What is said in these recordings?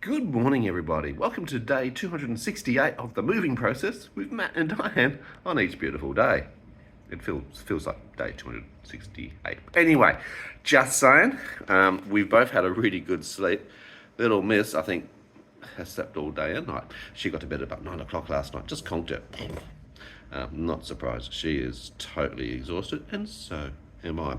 Good morning, everybody. Welcome to day 268 of the moving process with Matt and Dyan on each beautiful day. It feels like day 268. Anyway, just saying, we've both had a really good sleep. Little Miss, I think, has slept all day and night. She got to bed about 9 o'clock last night. Just conked it. Not surprised. She is totally exhausted, and so am I.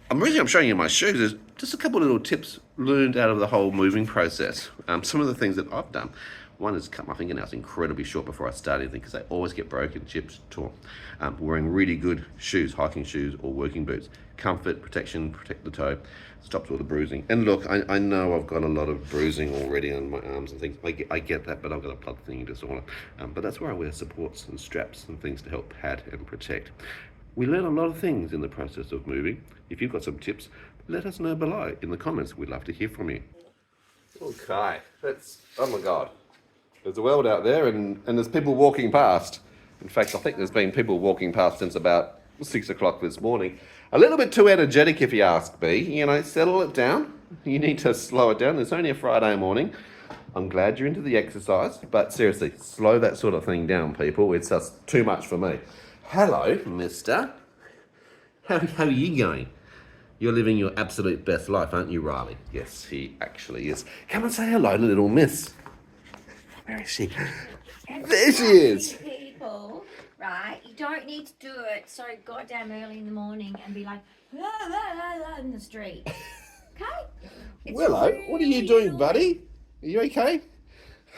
The reason I'm showing you my shoes is just a couple of little tips learned out of the whole moving process. Some of the things that I've done. One is cut my fingernails incredibly short before I start anything because they always get broken, chipped, torn. Wearing really good shoes, hiking shoes or working boots. Comfort, protection, protect the toe, stops all the bruising. And look, I know I've got a lot of bruising already on my arms and things. I get that, but I've got a blood thinning disorder. But that's where I wear supports and straps and things to help pad and protect. We learn a lot of things in the process of moving. If you've got some tips, let us know below in the comments. We'd love to hear from you. Okay, oh my God. There's a world out there and there's people walking past. In fact, I think there's been people walking past since about 6 o'clock this morning. A little bit too energetic, if you ask me. You know, settle it down. You need to slow it down. It's only a Friday morning. I'm glad you're into the exercise, but seriously, slow that sort of thing down, people. It's just too much for me. Hello, mister. How are you going? You're living your absolute best life, aren't you, Riley? Yes, he actually is. Come and say hello to little miss. Where is she? There she is. People, right? You don't need to do it so goddamn early in the morning and be like, la, la, la, la, in the street. Okay? Willow, really what are you doing, annoying. Buddy? Are you okay?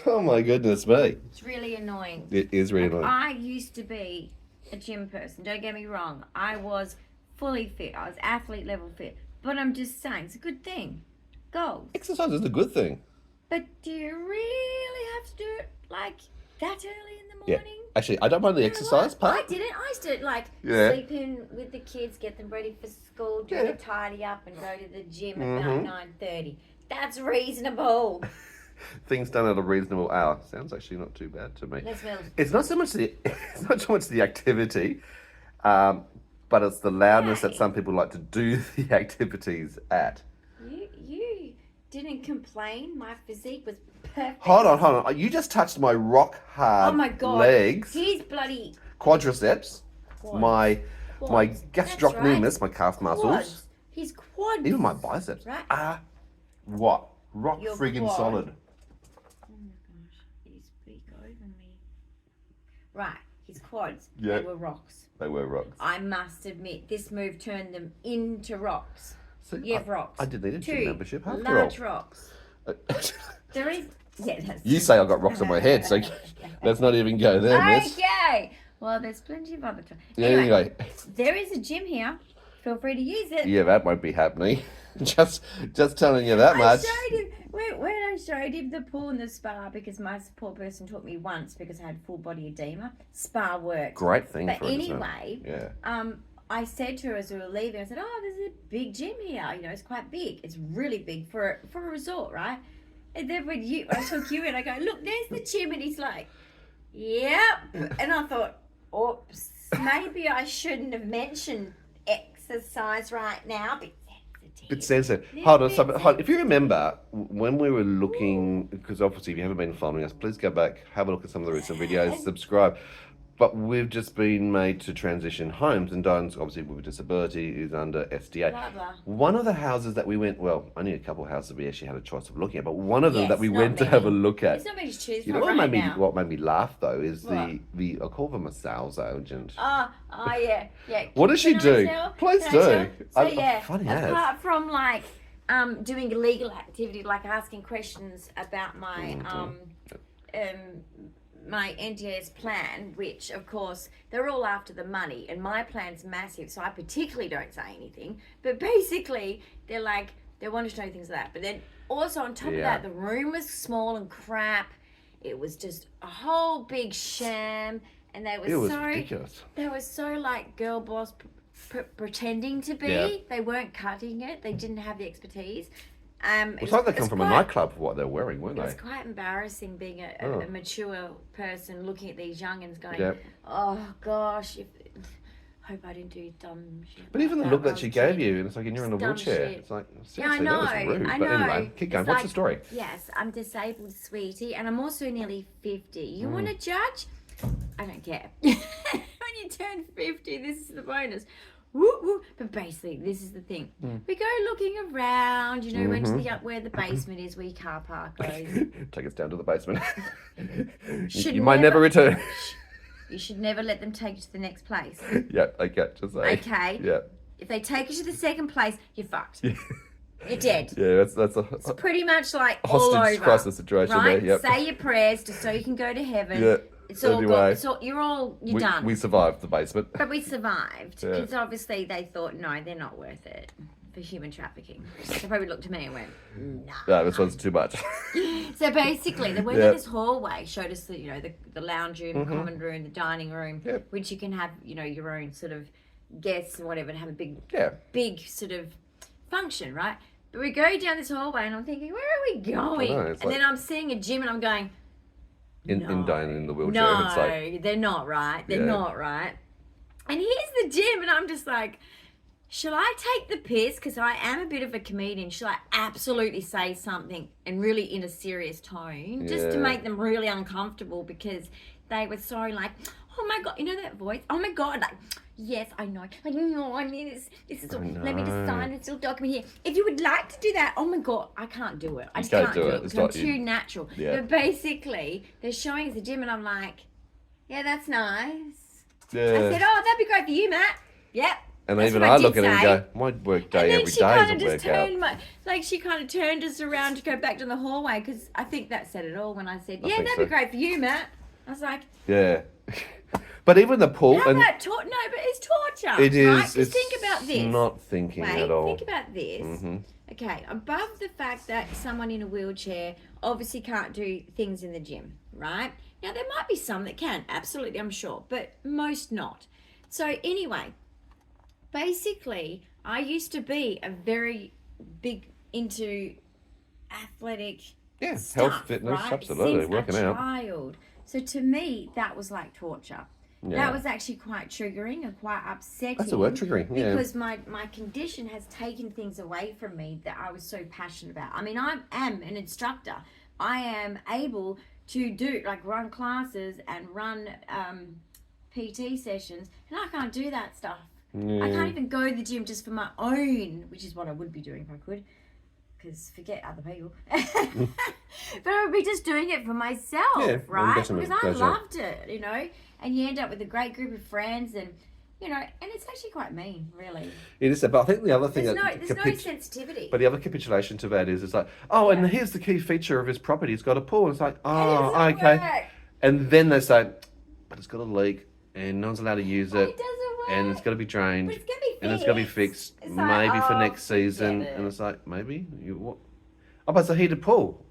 Oh my goodness me. It's really annoying. It is really annoying. I used to be a gym person, don't get me wrong. I was fully fit. I was athlete level fit. But I'm just saying, it's a good thing. Go. Exercise is a good thing. But do you really have to do it like that early in the morning? Yeah. Actually, I don't mind the exercise part. I didn't. I used to sleep in with the kids, get them ready for school, do the tidy up and go to the gym about 9:30. That's reasonable. Things done at a reasonable hour. Sounds actually not too bad to me. It's not so much the activity, but it's the loudness that some people like to do the activities at. You didn't complain. My physique was perfect. Hold on. You just touched my rock hard legs. He's bloody quadriceps. My gastrocnemius, my calf muscles. His quads. Even my biceps. Right. What? Rock friggin' solid. Oh my gosh, he's big over me. Right, his quads. Yeah. They were rocks. They were rocks. I must admit, this move turned them into rocks. So you have rocks. I didn't need a gym membership after large all. Rocks. There is. Yeah, you say I've got rocks on my head, so let's not even go there, miss. Okay. Well, there's plenty of other times. Anyway, there is a gym here. Feel free to use it. Yeah, that won't be happening. Just telling you that much. When I showed him the pool and the spa, because my support person taught me once because I had full body edema, spa works. Great thing. But anyway, I said to her as we were leaving, I said, "Oh, there's a big gym here. You know, it's quite big. It's really big for a resort, right?" And then when I took you in, I go, "Look, there's the gym," and he's like, "Yep." And I thought, "Oops, maybe I shouldn't have mentioned exercise right now." Bit sensitive. Hold on. If you remember, when we were looking, because obviously if you haven't been following us, please go back, have a look at some of the recent videos, subscribe. But we've just been made to transition homes, and Dyan's obviously with a disability is under SDA. Blah, blah. One of the houses that we went, well, only a couple of houses we actually had a choice of looking at, but one of them that we went to have a look at. There's not many to choose you know from what made me laugh though is the I call them a sales agent. Oh yeah. What does she do? Please do. So funny apart from like doing illegal activity like asking questions about my my NDS plan, which of course they're all after the money, and my plan's massive, so I particularly don't say anything. But basically, they want to know things like that. But then also on top of that, the room was small and crap. It was just a whole big sham, and they were ridiculous. They were so like girl boss pretending to be. Yeah. They weren't cutting it. They didn't have the expertise. It's like they come from a nightclub for what they're wearing, weren't they? It was quite embarrassing being a mature person looking at these youngins going, oh gosh, hope I didn't do dumb shit. But even the like look that while she I was gave cheating. you, and it's like, and you're in a Dumb wheelchair. shit. It's like, Yeah, I seriously, know. that was rude. I But know. anyway, keep going. It's What's the like, story? Yes, I'm disabled, sweetie, and I'm also nearly 50. You Mm. want to judge? I don't care. When you turn 50, this is the bonus. Woo, woo. But basically, this is the thing. We go looking around, you know, went to the where the basement is, where your car park goes. Take us down to the basement. Should you might never return. You should never let them take you to the next place. Yeah, okay, just say. Okay. Yeah. If they take you to the second place, you're fucked. You're dead. Yeah, that's a It's pretty much like all hostage over. crisis situation Right? there. Yep. Say your prayers just so you can go to heaven. Yeah. It's all Anyway, good. It's all, you're done. We survived the basement. But we survived. Yeah. Because obviously they thought, no, they're not worth it for human trafficking. They probably looked at me and went, no. No, this one's too much. So basically, they went in this hallway, showed us the, you know, the lounge room, the common room, the dining room, Yep. which you can have, you know, your own sort of guests and whatever, and have a big sort of function, right? But we go down this hallway, and I'm thinking, where are we going? I know, And it's like- then I'm seeing a gym, and I'm going, In Dyan in the wheelchair. no, It's like, they're not right. They're Yeah. not right. And here's the gym, and I'm just like, shall I take the piss? Because I am a bit of a comedian. Shall I absolutely say something and really in a serious tone just to Yeah. make them really uncomfortable because they were so like, oh my God, you know that voice? Oh my God, like, yes, I know. Like, no, I mean, this is all, let me just sign this little document here. If you would like to do that, oh my God, I can't do it. I just can't can't do do it. it It's because I'm not too you. natural. Yeah. But basically, they're showing us the gym and I'm like, yeah, that's nice. I yeah. said, oh, that'd be great for you, Matt. Yep. And That's even what I did look at it and say. go, my work day And then every she day kind is of a just workout. turned she kind of turned us around to go back to the hallway because I think that said it all when I said, yeah, think that'd so. be great for you, Matt. I was like, Yeah. But even the pool, how and about no, but it's torture. it is, Right? Just it's think about this. not thinking Wait, at all. think about this. Mhm. Okay, above the fact that someone in a wheelchair obviously can't do things in the gym, right? Now, there might be some that can, absolutely, I'm sure, but most not. So anyway, basically, I used to be a very big into athletic Yeah, stuff, health, fitness, right? absolutely, Since working a out. child. So to me, that was like torture. Yeah. That was actually quite triggering and quite upsetting. That's the word, triggering, yeah. Because my condition has taken things away from me that I was so passionate about. I mean, I am an instructor. I am able to do, like, run classes and run PT sessions, and I can't do that stuff. I can't even go to the gym just for my own, which is what I would be doing if I could. Because forget other people. But I would be just doing it for myself, Yeah, right? definitely, Because I pleasure. loved it, you know. And you end up with a great group of friends, and you know, and it's actually quite mean, really. It is, but I think the other thing There's that no sensitivity. But the other capitulation to that is, it's like, oh, and Yeah. here's the key feature of his property. It's got a pool. It's like, It oh, doesn't okay. work. And then they say, but it's got a leak, and no one's allowed to use It it, doesn't work. and it's got to be drained, But it's gonna be fixed. and it's got to be fixed, It's like, maybe for oh, next season. forget it. And it's like, maybe you what? Oh, but it's a heated pool.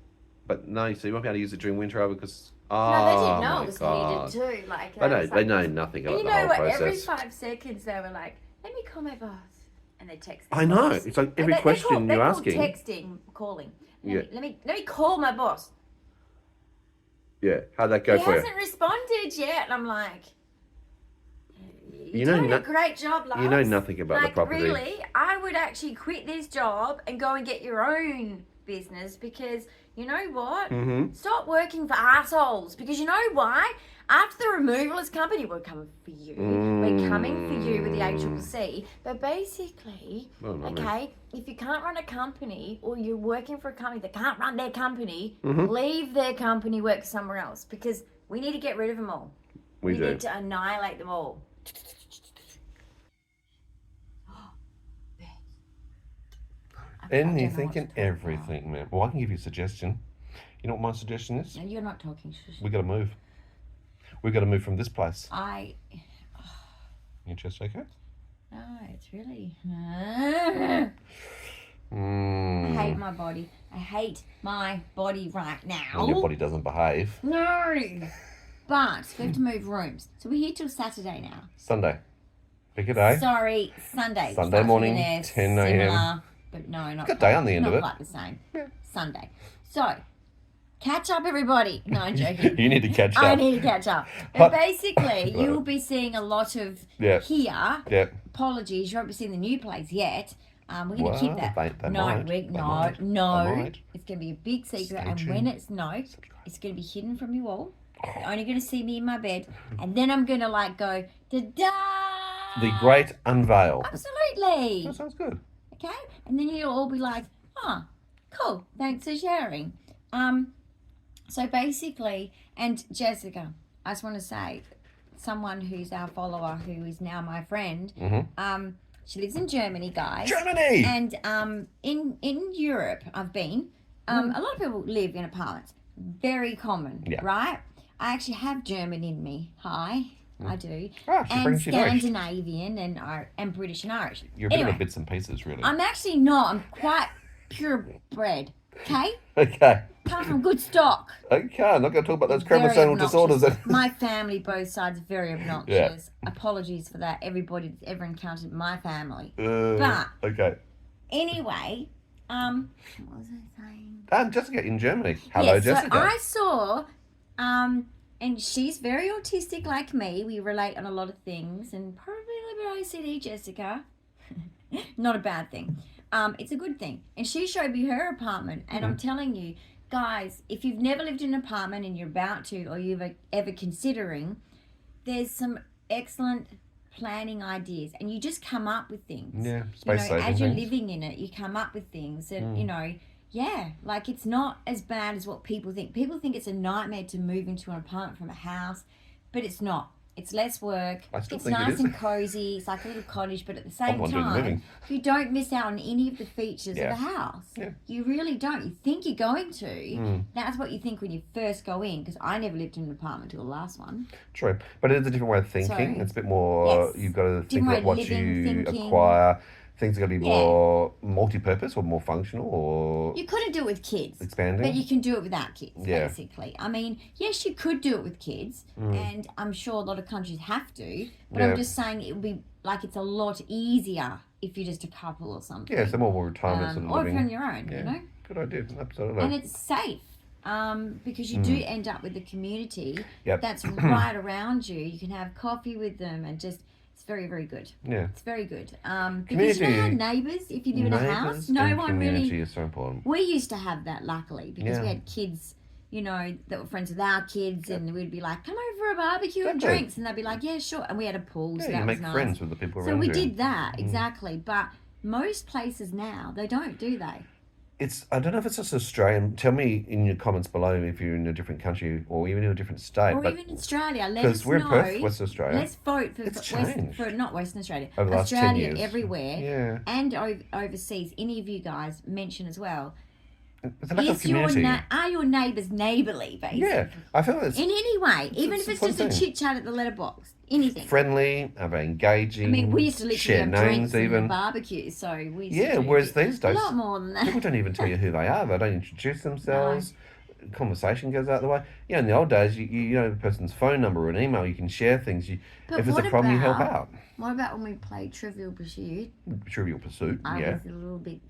But no, so you won't be able to use it during winter over because No, they didn't know my it was God. heated too. Like, They know nothing and about you the know whole what? process. Every 5 seconds they were like, "Let me call my boss," and they text. their I know. boss. It's like every question they're you're called asking. texting, calling. Yeah. Let me call my boss. Yeah, how'd that go He for you? hasn't responded yet, and I'm like, You know doing no- a great job, love. You know nothing about the Like, property. really, I would actually quit this job and go and get your own business because you know what? Mm-hmm. Stop working for assholes because you know why? After the removalist company, we're coming for you. We're coming for you with the ACCC. But basically, Well, I mean- okay, if you can't run a company or you're working for a company that can't run their company, Mm-hmm. leave their company, work somewhere else because we need to get rid of them all. We do. need to annihilate them all. Anything and everything, man. Well, I can give you a suggestion. You know what my suggestion is? No, you're not talking. We got to move. We got to move from this place. Your chest okay? No, it's really. I hate my body. I hate my body right now. When your body doesn't behave. No. But we have to move rooms. So we're here till Saturday now. Sunday. Pick a day. Sorry, Sunday. Sunday Starts morning, with an S, 10 a.m. similar, but no, not Got day on the end not of it. quite the same. Sunday. So, Catch up, everybody. No, I'm joking. You need to catch up. I need to catch up. But basically, you'll be seeing a lot of here. Yeah. Apologies, you won't be seeing the new place yet. We're going to keep that. They no, might. It's going to be a big secret. Stay and tuned. when it's it's going to be hidden from you all. You're only going to see me in my bed. And then I'm going to like go, da-da! The great unveil. Absolutely. That sounds good. Okay? And then you'll all be like, cool. Thanks for sharing. So basically, and Jessica, I just want to say, someone who's our follower, who is now my friend, she lives in Germany, guys. Germany! And in Europe, I've been, a lot of people live in apartments. Very common, right? I actually have German in me. Hi. I do. And Scandinavian and British and Irish. You're a bit of bits and pieces, really. I'm actually not. I'm quite purebred. Okay? Okay. Come from good stock. Okay, I'm not going to talk about those chromosomal disorders. My family, both sides, are very obnoxious. Apologies for that. Everybody that's ever encountered my family. But okay. Anyway, what was I saying? Jessica in Germany. Hello, Jessica. So I saw, and she's very autistic like me. We relate on a lot of things, and probably a little bit OCD, Jessica. Not a bad thing. It's a good thing. And she showed me her apartment, and I'm telling you, guys, if you've never lived in an apartment and you're about to, or you've ever considering, there's some excellent planning ideas, and you just come up with things. Yeah, space saving as you're things. living in it, you come up with things, and like it's not as bad as what people think. People think it's a nightmare to move into an apartment from a house, but it's not. It's less work. It's nice and cozy. It's like a little cottage, but at the same time, you don't miss out on any of the features of the house. Yeah. You really don't. You think you're going to. That's what you think when you first go in, because I never lived in an apartment until the last one. True. But it is a different way of thinking. It's a bit more, you've got to think about what you acquire. Things are going to be more multi-purpose or more functional, or... You couldn't do it with kids. Expanding. But you can do it without kids, basically. I mean, yes, you could do it with kids, and I'm sure a lot of countries have to, but I'm just saying it would be, like, it's a lot easier if you're just a couple or something. Yeah, so more retirement sort of living. Or if you're on your own, you know? Good idea, absolutely. And it's safe, because you do end up with a community that's right around you. You can have coffee with them and just... It's very, very good. Yeah. It's very good. Because you know how neighbours, if you live in a house, no one really... Community is so important. We used to have that, luckily, because we had kids, that were friends with our kids, and we'd be like, come over for a barbecue and drinks, and they'd be like, yeah, sure. And we had a pool, so that was nice. you make friends with the people around you. So we did that, exactly. But most places now, they don't, do they? I don't know if it's just Australian. Tell me in your comments below if you're in a different country or even in a different state. Or even Australia. Let us know. Because we're in Perth, Western Australia. Let's vote for not Western Australia. Over the last 10 years. Everywhere. Yeah. And overseas. Any of you guys mention as well. It's a lack of community. Are your neighbours neighbourly, basically? Yeah. I feel it's... In any way. Even if it's just a chit-chat at the letterbox. Anything. Friendly, engaging. I mean, we used to literally have drinks even. and barbecue, so we used to do whereas these days, a lot more than that. People don't even tell you who they are. They don't introduce themselves. No. Conversation goes out the way. Yeah, in the old days, you know the person's phone number or an email. You can share things. If there's a problem, you help out. What about when we played Trivial Pursuit? Trivial Pursuit, I was a little bit...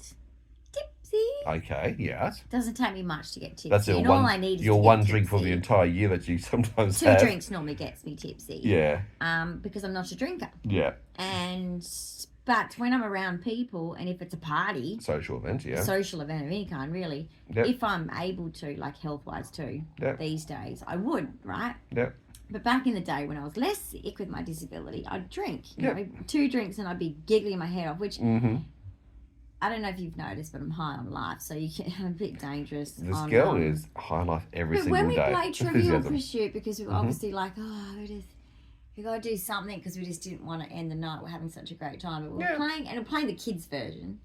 tipsy. Okay, yes. Doesn't take me much to get tipsy. That's all I need is your one drink for the entire year that you sometimes have. 2 drinks normally gets me tipsy. Yeah. Because I'm not a drinker. Yeah. But when I'm around people, and if it's a party, social event of any kind, really. Yep. If I'm able to, like health-wise too, these days, I would, right? Yep. But back in the day when I was less sick with my disability, I'd drink. You know, 2 drinks and I'd be giggling my head off, which. I don't know if you've noticed, but I'm high on life, so I'm a bit dangerous. This girl is high on life every single day. But when we played Trivial Pursuit, because we were obviously like, we got to do something, because we just didn't want to end the night. We're having such a great time. But we're playing the kids' version.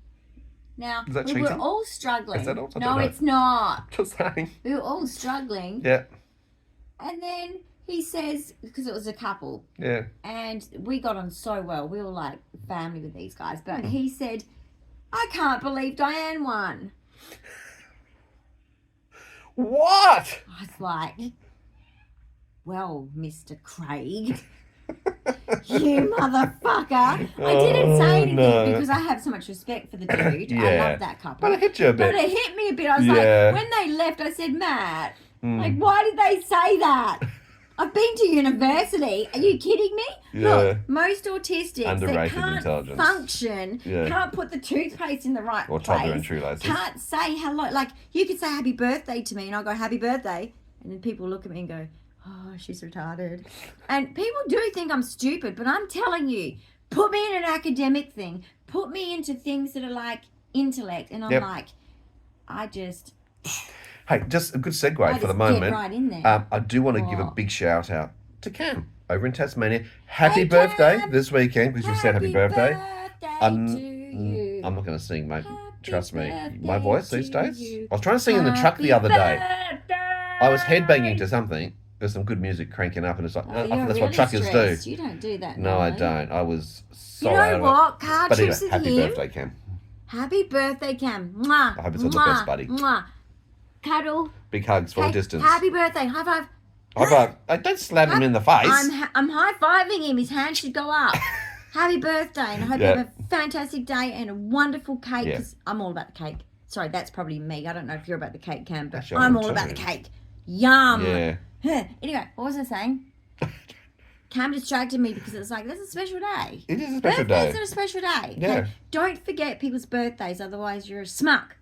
Now, we were all struggling. Is that all? No, it's not. Just saying. We were all struggling. Yeah. And then he says, because it was a couple. Yeah. And we got on so well. We were like family with these guys. But he said... I can't believe Dyan won. What? I was like, well, Mr. Craig, You motherfucker. I didn't say anything no. because I have so much respect for the dude. Yeah. I love that couple. But it hit you a bit. But it hit me a bit. I was Yeah. like, when they left, I said, Matt, like, why did they say that? I've been to university. Are you kidding me? Yeah. Look, most autistics that Underrated can't intelligence. function, Yeah. can't put the toothpaste in the right Or tie their own place, shoelaces. can't say hello. Like, you could say happy birthday to me and I'll go, happy birthday. And then people look at me and go, oh, she's retarded. And people do think I'm stupid, but I'm telling you, put me in an academic thing, put me into things that are like intellect, and I'm like, I just... Hey, just a good segue for the moment. Get right in there. I do want to give a big shout out to Cam over in Tasmania. Happy Hey, birthday Cam. this weekend, because you said happy birthday. to you. I'm not going to sing, mate. Happy Trust me. birthday My voice these to days. you. I was trying to sing in the truck the other day. Birthday. I was headbanging to something. There's some good music cranking up, and it's like, Oh, I you're think that's really what truckers stressed. do. You don't do that. No, I normally. don't. I was so You out know of what? it. Car But anyway, trips with happy him. birthday, Cam. Happy birthday, Cam. Mwah, I hope it's all the best, buddy. Mwah. Cuddle. Big hugs from a Hey, distance. Happy birthday. High five. High five. Hey, don't slap him in the face. I'm high-fiving him. His hand should go up. Happy birthday. And I hope you Yeah. have a fantastic day and a wonderful cake. Yeah. Because I'm all about the cake. Sorry, that's probably me. I don't know if you're about the cake, Cam, but Actually, I'm I'm all about too. the cake. Yum. Yeah. Anyway, what was I saying? Cam distracted me because it's like, that's a special day. It is a special Birthdays day. are a special day. Yeah. Okay? Don't forget people's birthdays, otherwise you're a smuck.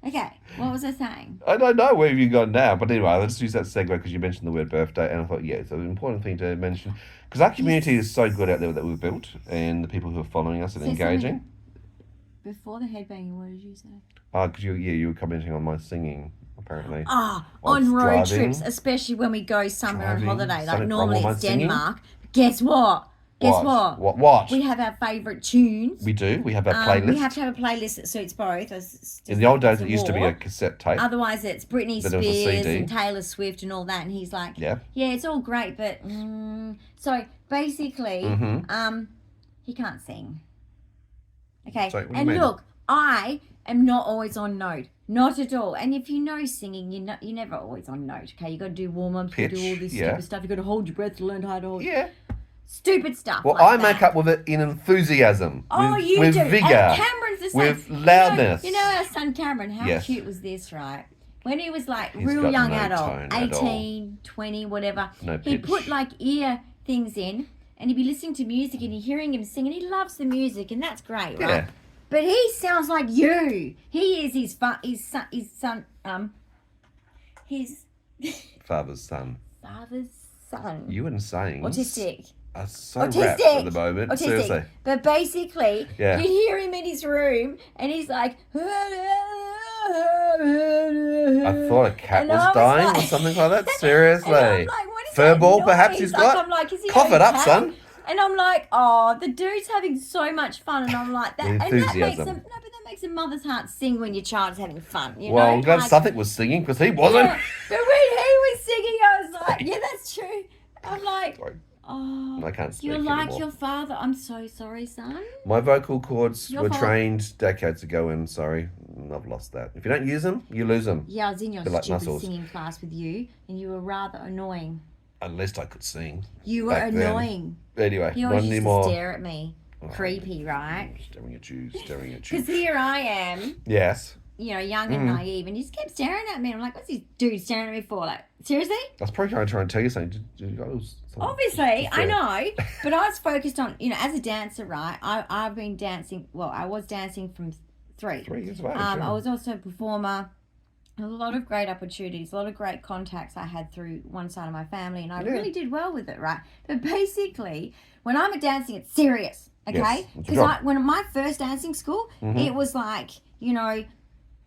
Okay, what was I saying? I don't know where you've gone now, but anyway, let's use that segue because you mentioned the word birthday, and I thought, yeah, it's an important thing to mention because our community is so good out there that we've built, and the people who are following us and Say engaging. Before the headbanging, what did you say? Because you were commenting on my singing, apparently. Ah, Whilst on road driving. trips, especially when we go somewhere on Driving. holiday. Like Something wrong normally with my it's singing? Denmark. Guess what? Guess what? What? We have our favourite tunes. We do. We have our playlist. We have to have a playlist that suits both. In the old days, it used to be a cassette tape. Otherwise, it's Britney Then it was a Spears CD. and Taylor Swift and all that. And he's like, Yeah. yeah, it's all great, but so basically, Mhm. he can't sing. Okay, So, what do you and mean? look, I am not always on note, not at all. And if you know singing, you're never always on note. Okay, you got to do warm ups, you got to do all Pitch, this yeah. stupid stuff. You got to hold your breath to learn how to hold. Yeah. Stupid stuff. Well, like I that. make up with it in enthusiasm. Oh, with, you with do. vigor. And Cameron's the same. with loudness. You know our son Cameron, how Yes. cute was this, right? When he was like He's real got young no adult, tone at 18, 20, whatever, No he'd pitch. put like ear things in and he'd be listening to music and he'd hearing him sing and he loves the music and that's great, right? Yeah. But he sounds like you. He is his Father's son. father's son. You and sayings Autistic. are so wrapped Autistic. at the moment. Autistic. Seriously. But basically, Yeah. you'd hear him in his room and he's like... I thought a cat And was I was dying like- or something like that. Seriously. And I'm like, what is Furball, that perhaps noise? he's Like, got. I'm like, is he Cough it up, okay? son. And I'm like, oh, the dude's having so much fun. And I'm like, that, and that makes Enthusiasm. no, but that makes a mother's heart sing when your child's having fun. You Well, know? I'm glad Like, Suffolk was singing because he wasn't. yeah, but when he was singing, I was like, yeah, that's true. I'm like, Sorry, oh, I can't speak you're like anymore. your father. I'm so sorry, son. My vocal cords Your were fault. trained decades ago, and sorry, I've lost that. If you don't use them, you lose them. Yeah, I was in your Bit like stupid muscles. singing class with you, and you were rather annoying. At least I could sing. You were Back then. annoying. Anyway, You not always used anymore. to stare at me. Oh, Creepy, right? Staring at you, staring at Because you. here I am, Yes. you know, young and naive, and he just kept staring at me. I'm like, what's this dude staring at me for? Like, seriously? I was probably trying to tell you something. Obviously, I fair. know, but I was focused on, you know, as a dancer, right? I've been dancing. Well, I was dancing from 3. 3 years of age. I yeah. was also a performer. A lot of great opportunities, a lot of great contacts I had through one side of my family, and I Yeah. really did well with it, right? But basically, when I'm dancing, it's serious, okay? Yes, it's your Because job. when my first dancing school, it was like, you know,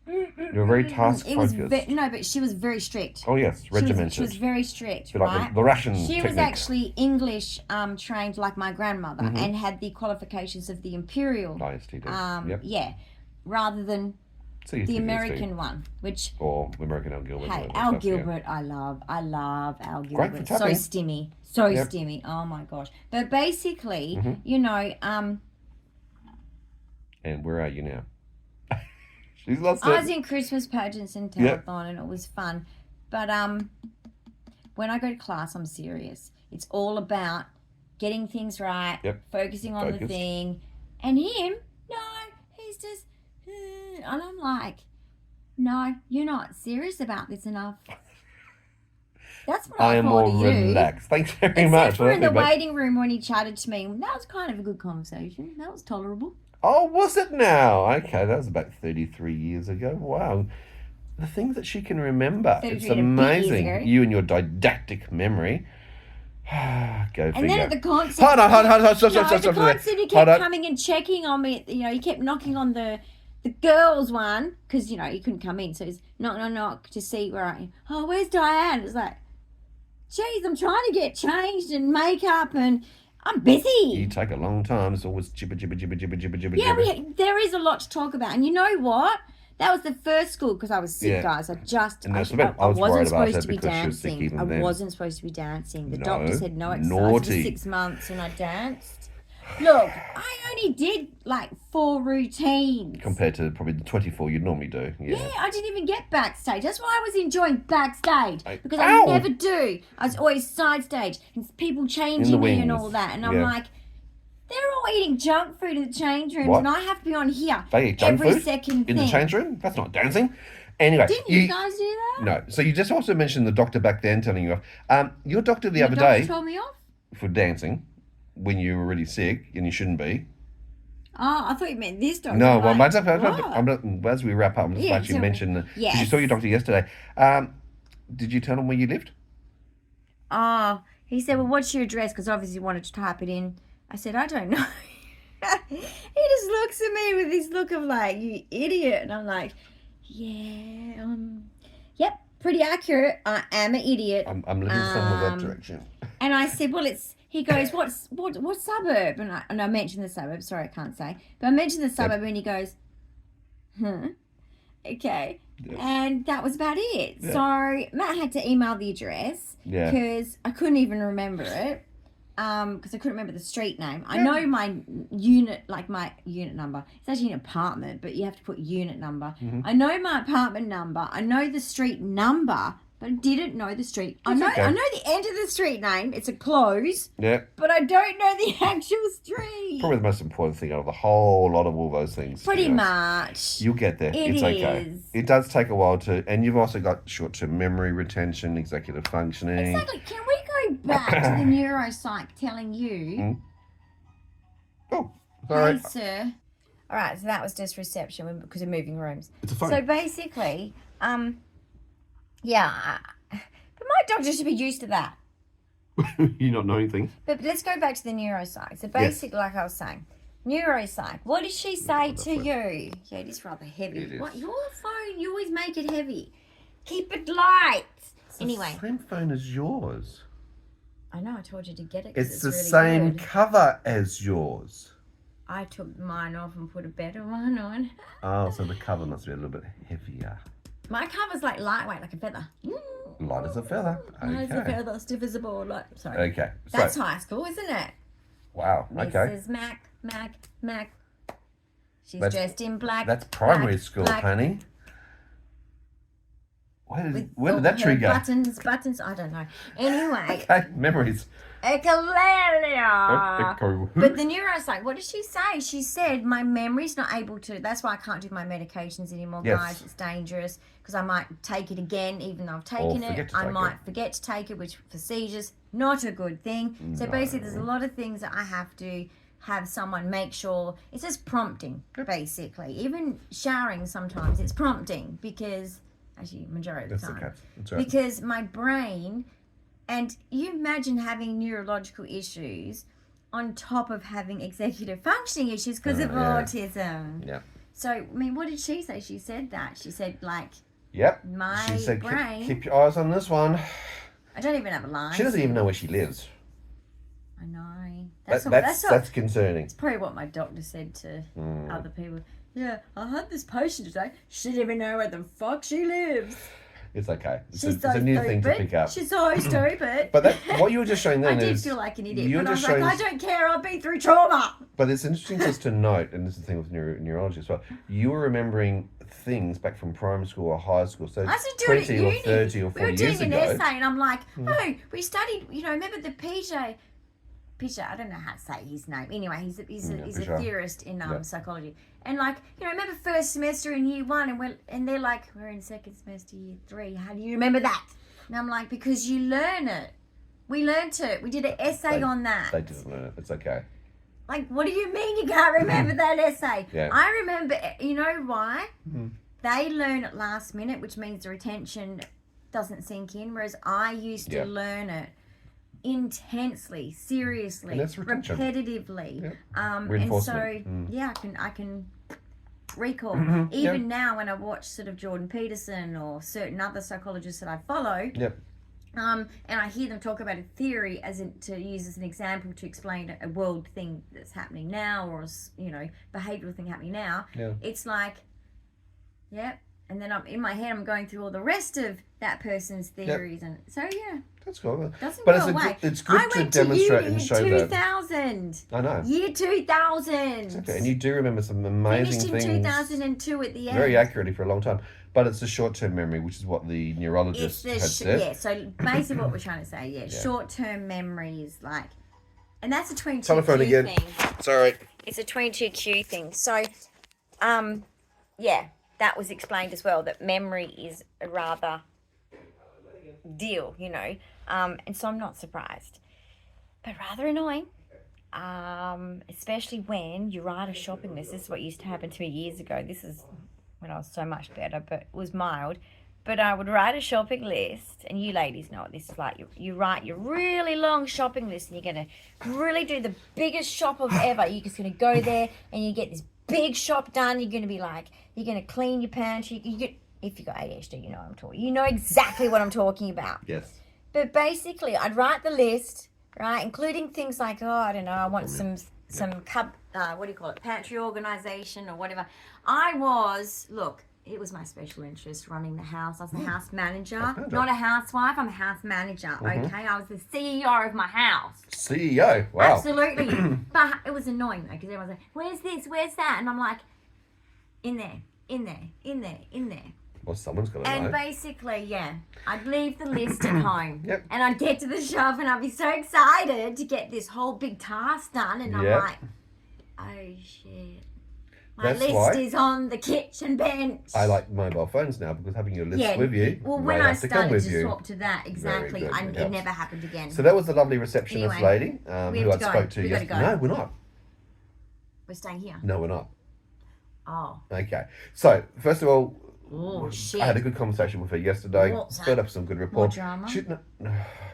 You're very task it was focused. no, but she was very strict. Oh yes, regimented. She was very strict, Bit like right? the Russian She technique. was actually English trained like my grandmother Mm-hmm. and had the qualifications of the imperial. ISTD. Yep. Yeah, rather than CTSD. the American one, which Or American Al Gilbert. hey, and Al stuff, yeah. Gilbert, I love Al Great for Gilbert. So tapping. stimmy, so Yep. stimmy. Oh my gosh! But basically, Mm-hmm. you know, And where are you now? She's lost I was it. in Christmas pageants and Yep. telethon, and it was fun. But when I go to class, I'm serious. It's all about getting things right, Yep. focusing on the Focused. thing. And him, no, he's just, and I'm like, no, you're not serious about this enough. That's what I I am thought more of you. relaxed. Thanks very Except much. for in the Well, waiting room when he chatted to me. That was kind of a good conversation. That was tolerable. oh, was it now? Okay, that was about 33 years ago. Wow. The things that she can remember. 33 It's and a bit years amazing. ago. You and your didactic memory. Go And figure. then at the concert, Hold on, stop. at the concert, he kept coming and checking on me. You know, he kept knocking on the girls' one because, you know, he couldn't come in. So he's knock to see where I am. Oh, where's Dyan? It's like, geez, I'm trying to get changed and makeup and I'm busy. You take a long time. It's always jibber. Yeah, there is a lot to talk about. And you know what? That was the first school because I was sick, Yeah. guys. And I that's the bit. I was worried wasn't about supposed her to be because she was sick dancing. even I then. wasn't supposed to be dancing. The No, doctor said no exercise naughty. for 6 months and I danced. Look, I only did like 4 routines. Compared to probably the 24 you'd normally do. Yeah, I didn't even get backstage. That's why I was enjoying backstage. Because Ow! I never do. I was always side stage and people changing me and wings. all that. And I'm Yeah. like, they're all eating junk food in the change rooms What? and I have to be on here They eat junk every food second in thing. the change room? That's not dancing. Anyway. Didn't you guys do that? No. So you just also mentioned the doctor back then telling you off. Your doctor the Your other doctor day told me off? for dancing when you were really sick and you shouldn't be. Oh, I thought you meant this doctor. No, well, Like, I'm not, as we wrap up, I'm just Yeah, actually tell me. mention because you Yes. saw your doctor yesterday. Did you tell him where you lived? Oh, he said, well, what's your address? Because obviously he wanted to type it in. I said, I don't know. He just looks at me with this look of like, you idiot. And I'm like, yeah, yep, pretty accurate. I am an idiot. I'm living somewhere that direction. And I said, well, he goes, what suburb? And I mentioned the suburb. Sorry, I can't say. But I mentioned the suburb and he goes, okay. Yep. And that was about it. Yeah. So Matt had to email the address Yeah. because I couldn't even remember it. Because I couldn't remember the street name. I know my unit, like my unit number. It's actually an apartment, but you have to put unit number. Mm-hmm. I know my apartment number. I know the street number, but I didn't know the street. I know okay. I know the end of the street name. It's a close, Yeah. but I don't know the actual street. Probably the most important thing out of the whole lot of all those things. Pretty you know. much. You'll get there. It It's okay. is. It does take a while to, and you've also got short-term memory retention, executive functioning. Exactly. Can we go back to the neuropsych telling you? Oh, sorry. Hey, sir. All right, so that was just reception because of moving rooms. It's a phone. So basically, yeah, but my doctor should be used to that. You're not knowing things. But let's go back to the neuropsych. So basically, like I was saying, neuropsych. What did she say to you? Yeah, it is rather heavy. It is. What, your phone? You always make it heavy. Keep it light. It's Anyway, the same phone as yours. I know I told you to get it. 'Cause It's the really same good. cover as yours. I took mine off and put a better one on. Oh, so the cover must be a little bit heavier. My cover's like lightweight, like a feather. Light as a feather. Light as a Okay. feather, stiff as a board. Like, sorry. Okay. That's So, high school, isn't it? wow. Okay. Mrs. Mac. She's That's- dressed in black. That's primary black, school, black, honey. Where with did all that her tree go? Buttons, I don't know. Anyway, Okay, memories. Echolalia. But the neuropsych, what did she say? She said, my memory's not able to, that's why I can't do my medications anymore, Yes. guys. It's dangerous because I might take it again, even though I've taken forget it. to I take might it. forget to take it, which for seizures, not a good thing. So basically, there's a lot of things that I have to have someone make sure. It's just prompting, basically. Even showering sometimes, it's prompting because, actually, majority of the That's time. okay. That's right. Because my brain, and you imagine having neurological issues on top of having executive functioning issues because of yeah. autism. Yeah. So, I mean, what did she say? She said that. She said, like, Yep. my She said, brain. keep your eyes on this one. I don't even have a line. She doesn't even know where she lives. I know. That's concerning. It's probably what my doctor said to other people. Yeah, I had this patient today. She didn't even know where the fuck she lives. It's okay. It's She's a new thing to pick up. She's so stupid. But what you were just showing I then did is... feel like an idiot, you're but I was just like, showing I don't care, I've been through trauma. But it's interesting just to note, and this is the thing with neurology as well, you were remembering things back from primary school or high school, so I used to do it at 20 or uni. 30 or We 40 were years doing ago. an essay, and I'm like, oh, we studied, remember the PJ Pisher, I don't know how to say his name. Anyway, he's a Pisher. theorist in psychology. And like, you know, remember first semester in year 1 and they're like, we're in second semester year 3. How do you remember that? And I'm like, because you learn it. We learnt it. We did an essay on that. They didn't learn it. It's okay. Like, what do you mean you can't remember that essay? Yeah. I remember, you know why? They learn it last minute, which means the retention doesn't sink in, whereas I used to learn it intensely, seriously, repetitively. And so I can recall. Even now when I watch sort of Jordan Peterson or certain other psychologists that I follow, and I hear them talk about a theory to use as an example to explain a world thing that's happening now, or you know, behavioural thing happening now. It's like, and then in my head I'm going through all the rest of that person's theories, and so that's cool. Doesn't but go away. It's good to demonstrate and show that. 2000. I know. Year 2000. Okay, and you do remember some amazing Finished in things. 2002 at the end. Very accurately for a long time. But it's a short-term memory, which is what the neurologist had said. Yeah, so basically what we're trying to say, short-term memory is like, and that's a 22Q Telephone again. thing. Sorry. It's a 22Q thing. So, that was explained as well, that memory is a rather deal, you know, and so I'm not surprised, but rather annoying, especially when you write a shopping list. This is what used to happen to me years ago. This is when I was so much better, but it was mild. But I would write a shopping list, and you ladies know what this is like. You write your really long shopping list, and you're going to really do the biggest shop of ever. You're just going to go there, and you get this big shop done. You're going to be like, you're going to clean your pantry. If you've got ADHD, you know what I'm talking. You know exactly what I'm talking about. Yes. But basically, I'd write the list, right, including things like, I don't know, I want some pantry organisation or whatever. It was my special interest running the house. I was the house manager, not a housewife. I'm a house manager, okay? I was the CEO of my house. CEO, wow. Absolutely. But it was annoying though, because everyone's like, where's this, where's that? And I'm like, in there. Well, someone's got to know. And basically, I'd leave the list at home. Yep. And I'd get to the shelf and I'd be so excited to get this whole big task done. And I'm like, oh shit. My list is on the kitchen bench. I like mobile phones now because having your list with you. Well, when I started to swap to that, exactly, it never happened again. So that was the lovely receptionist lady who I spoke to yesterday. No, we're not. We're staying here. No, we're not. Oh. Okay. So, first of all, shit. I had a good conversation with her yesterday. Split up some good rapport. More drama?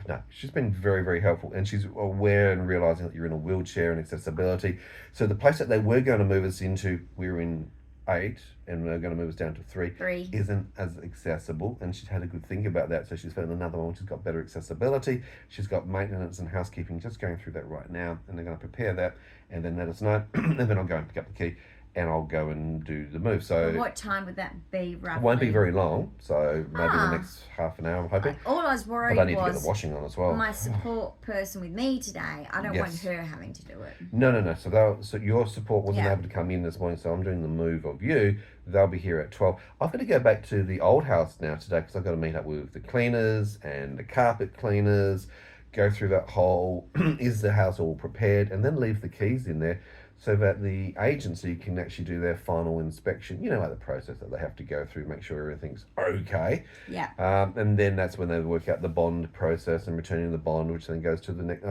No, she's been very, very helpful, and she's aware and realising that you're in a wheelchair and accessibility. So the place that they were going to move us into, we were in 8, and they're going to move us down to 3, isn't as accessible, and she's had a good think about that. So she's found another one which has got better accessibility. She's got maintenance and housekeeping just going through that right now, and they're going to prepare that and then let us know, and then I'll go and pick up the key. And I'll go and do the move. So what time would that be roughly? It won't be very long, so maybe the next half an hour, I'm hoping. All I was worried but I need was to get the washing on as well. My support person with me today, I don't want her having to do it. No. So your support wasn't able to come in this morning, so I'm doing the move of you. They'll be here at 12. I've got to go back to the old house now today because I've got to meet up with the cleaners and the carpet cleaners, go through that whole, is the house all prepared, and then leave the keys in there, so that the agency can actually do their final inspection. You know, like the process that they have to go through, make sure everything's okay. Yeah. And then that's when they work out the bond process and returning the bond, which then goes to the next.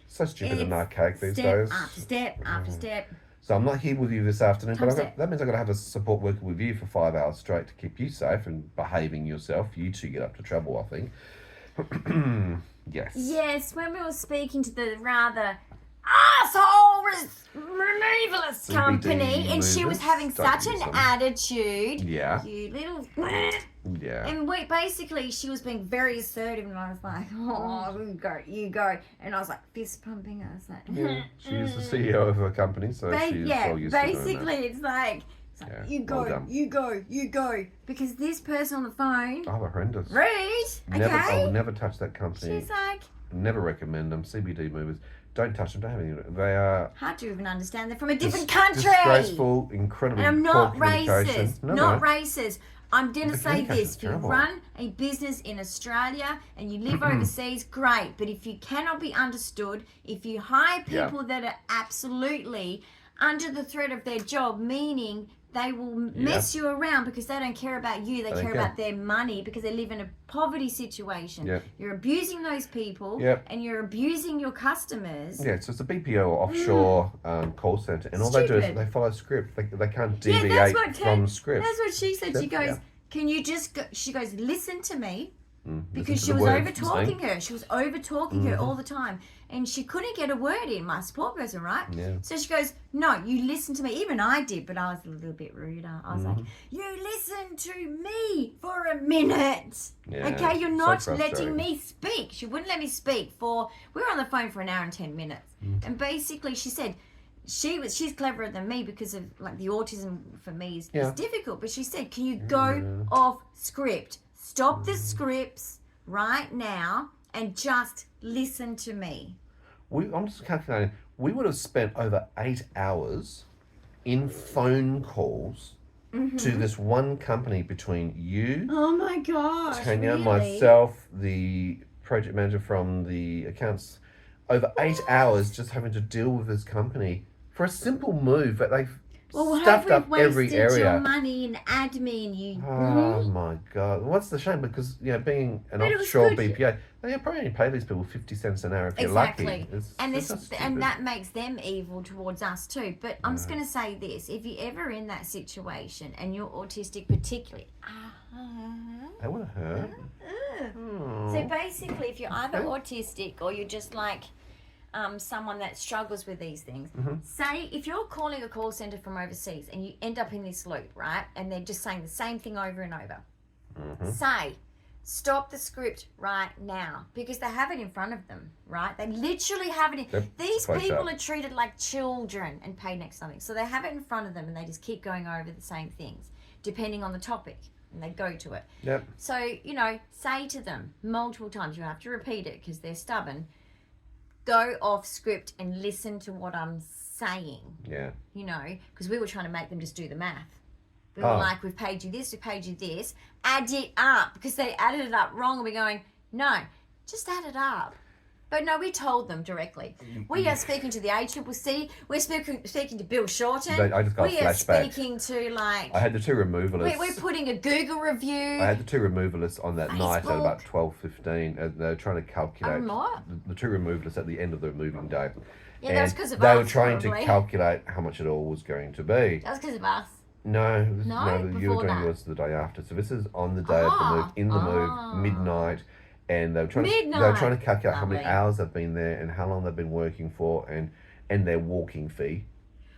So stupid and archaic these days. Step after step. So I'm not here with you this afternoon, but that means I've got to have a support worker with you for 5 hours straight to keep you safe and behaving yourself. You two get up to trouble, I think. Yes. Yes, when we were speaking to the rather asshole removalist company, and she was having such an attitude. Yeah. You little. Yeah. And basically, she was being very assertive, and I was like, you go. And I was like, fist pumping. I was like, she's the CEO of her company, so she's all used to doing that. Basically, it's like you go. Because this person on the phone. Oh, horrendous. Rude. I will never touch that company. She's like. Never recommend them. CBD movers. Don't touch them. Don't have any. They are hard to even understand. They're from a different country. Disgraceful, incredibly. And I'm not racist. Not racist. I'm going to The say communication's this. If you terrible. run a business in Australia and you live overseas, great. But if you cannot be understood, if you hire people that are absolutely under the threat of their job, meaning they will mess you around because they don't care about you, they care about their money because they live in a poverty situation. Yep. You're abusing those people and you're abusing your customers. Yeah, so it's a BPO or offshore call centre, and all they do is they follow script. They can't deviate from script. That's what she said. She goes, can you just go, she goes, listen to me. Because she was over talking her. She was over talking her all the time. And she couldn't get a word in, my support person, right? Yeah. So she goes, no, you listen to me. Even I did, but I was a little bit ruder. I was like, you listen to me for a minute. Yeah, okay, you're not so letting me speak. She wouldn't let me speak we were on the phone for an hour and 10 minutes. And basically she said, she's cleverer than me because of like the autism for me is difficult. But she said, can you go off script? Stop the scripts right now and just listen to me. I'm just calculating. We would have spent over 8 hours in phone calls to this one company between you, oh my gosh, Tanya, really? myself, the project manager from the accounts. Over 8 hours just having to deal with this company for a simple move that they've stuffed up every area. Your money in admin, you. Oh my God! What's the shame? Because being an offshore BPA, they probably only pay these people 50 cents an hour if you're lucky. And that makes them evil towards us too. But I'm just going to say this: if you're ever in that situation and you're autistic, particularly, that would hurt. So basically, if you're either autistic or you're just like someone that struggles with these things, say if you're calling a call center from overseas and you end up in this loop, right, and they're just saying the same thing over and over, say, stop the script right now, because they have it in front of them, right? They literally have it in. These people are treated like children and paid next to something. So they have it in front of them and they just keep going over the same things, depending on the topic, and they go to it. Yep. So, say to them multiple times, you have to repeat it because they're stubborn, go off script and listen to what I'm saying. Yeah. Because we were trying to make them just do the math. We were like, we've paid you this, add it up. Because they added it up wrong and we're going, no, just add it up. But no, we told them directly. We are speaking to the ACCC. We're speaking to Bill Shorten. I just got we flashbacks. Are speaking to I had the two removalists. We're putting a Google review. I had the two removalists on that night at about 12:15, and they were trying to calculate the two removalists at the end of the moving day. Yeah, and that's because of us. They were trying to calculate how much it all was going to be. That's because of us. No, you were doing yours the day after. So this is on the day of the move, in the move, midnight. And they were trying to calculate how many hours they've been there and how long they've been working for, and their walking fee,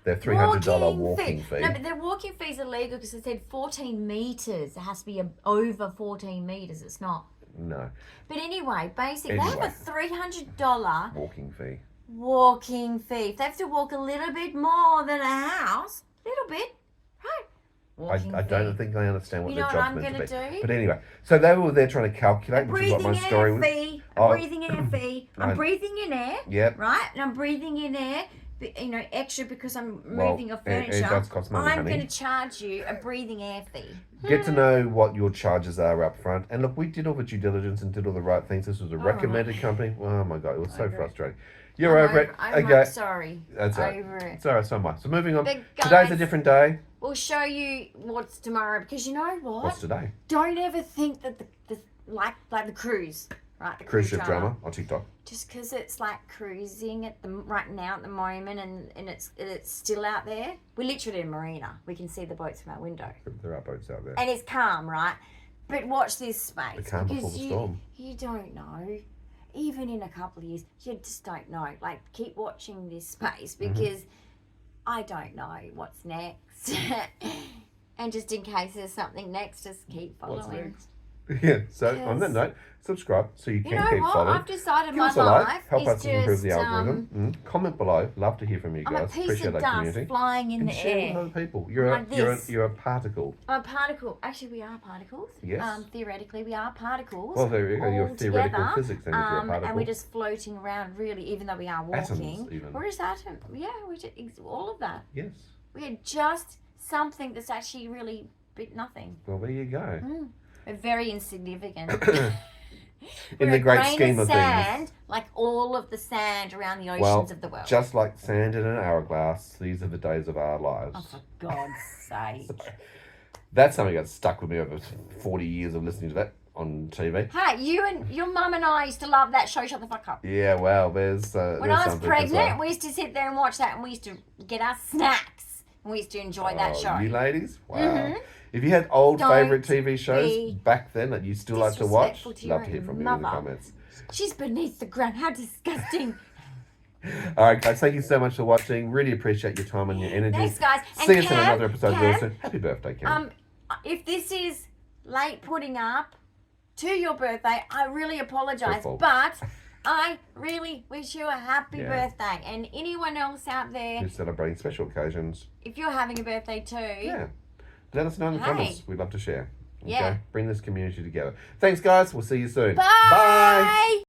their $300 walking fee. No, but their walking fee is illegal because it said 14 meters. It has to be over 14 meters. It's not. No. But anyway, basically, they have a $300 walking fee. If they have to walk a little bit more than a house, little bit, right? I don't think they understand what their job's meant to be. Do? But anyway, so they were there trying to calculate, which is what my story was. Breathing air fee. I'm breathing in air. Yep. Right? And I'm breathing in air, extra because I'm moving a furniture. It does cost money, I'm going to charge you a breathing air fee. Get to know what your charges are up front. And look, we did all the due diligence and did all the right things. This was a recommended company. Oh my God, it was so frustrating. You're over it. I'm sorry. That's right. Over it. It's all right, so am I. So moving on. But guys, today's a different day. We'll show you what's tomorrow, because you know what? What's today? Don't ever think that the like the cruise, right? The cruise ship drama on TikTok. Just because it's like cruising right now at the moment, and it's still out there. We're literally in a marina. We can see the boats from our window. There are boats out there. And it's calm, right? But watch this space. The calm before the storm. You don't know. Even in a couple of years, you just don't know. Like, keep watching this space, because I don't know what's next. And just in case there's something next, just keep following. What's next? Yeah, so on that note, subscribe so you can keep following. I've decided Give my us a like, life help is us improve just, the algorithm. Comment below. Love to hear from you guys. I'm a piece Appreciate of that dust community. flying in and the share air. with other people. You're a particle. I'm a particle. Actually, we are particles. Yes. Theoretically, we are particles. Well, there you go. You're theoretical together, physics then if you're a particle. And we're just floating around, really, even though we are walking. Atoms, even. We're just atoms. Yeah, all of that. Yes. We're just something that's actually really nothing. Well, there you go. We're very insignificant. In We're the a great grain scheme of sand, things. like all of the sand around the oceans Well, of the world. just like sand in an hourglass, these are the days of our lives. Oh, for God's sake. That's something that stuck with me over 40 years of listening to that on TV. Hey, you and your mum and I used to love that show, Shut the Fuck Up. Yeah, well, there's When I was pregnant, we used to sit there and watch that, and we used to get our snacks, and we used to enjoy that show. You ladies? Wow. If you had old favourite TV shows back then that you still like to watch, love to hear from you in the comments. She's beneath the ground. How disgusting. All right, guys, thank you so much for watching. Really appreciate your time and your energy. Thanks, guys. See us in another episode real soon. Happy birthday, Cam. If this is late putting up to your birthday, I really apologise, but I really wish you a happy birthday. And anyone else out there who's celebrating special occasions, if you're having a birthday too, let us know in the comments. We'd love to share. Okay? Yeah. Bring this community together. Thanks, guys. We'll see you soon. Bye.